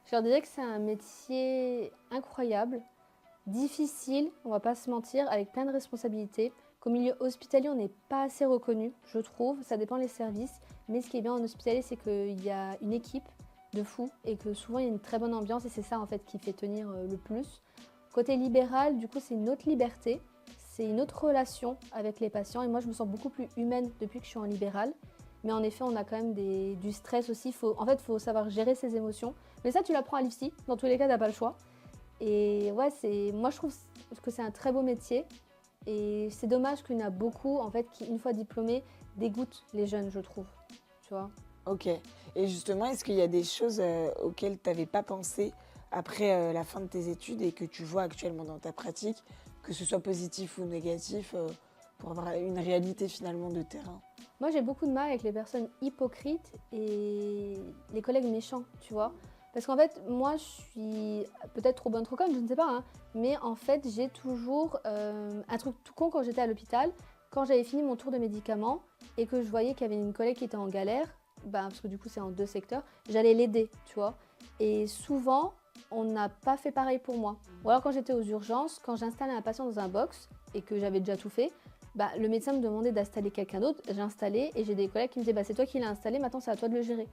Je leur dirais que c'est un métier incroyable, difficile, on va pas se mentir, avec plein de responsabilités. Qu'au milieu hospitalier, on n'est pas assez reconnu, je trouve. Ça dépend des services. Mais ce qui est bien en hospitalier, c'est qu'il y a une équipe de fous et que souvent il y a une très bonne ambiance et c'est ça en fait qui fait tenir le plus. Côté libéral, du coup, c'est une autre liberté, c'est une autre relation avec les patients et moi je me sens beaucoup plus humaine depuis que je suis en libéral. Mais en effet, on a quand même du stress aussi. En fait, il faut savoir gérer ses émotions. Mais ça, tu l'apprends à l'IFSI. Dans tous les cas, tu n'as pas le choix. Et ouais, moi je trouve que c'est un très beau métier. Et c'est dommage qu'il y en a beaucoup, en fait, qui, une fois diplômés, dégoûtent les jeunes, je trouve. Tu vois? Ok. Et justement, est-ce qu'il y a des choses auxquelles tu n'avais pas pensé après la fin de tes études et que tu vois actuellement dans ta pratique, que ce soit positif ou négatif, pour avoir une réalité finalement de terrain? Moi, j'ai beaucoup de mal avec les personnes hypocrites et les collègues méchants, tu vois. Parce qu'en fait, moi, je suis peut-être trop bonne, trop conne, je ne sais pas, hein, mais en fait, j'ai toujours un truc tout con quand j'étais à l'hôpital. Quand j'avais fini mon tour de médicaments et que je voyais qu'il y avait une collègue qui était en galère, bah, parce que du coup, c'est en deux secteurs, j'allais l'aider, tu vois. Et souvent, on n'a pas fait pareil pour moi. Ou alors, quand j'étais aux urgences, quand j'installais un patient dans un box et que j'avais déjà tout fait, bah, le médecin me demandait d'installer quelqu'un d'autre, j'ai installé et j'ai des collègues qui me disaient bah, c'est toi qui l'as installé, maintenant c'est à toi de le gérer.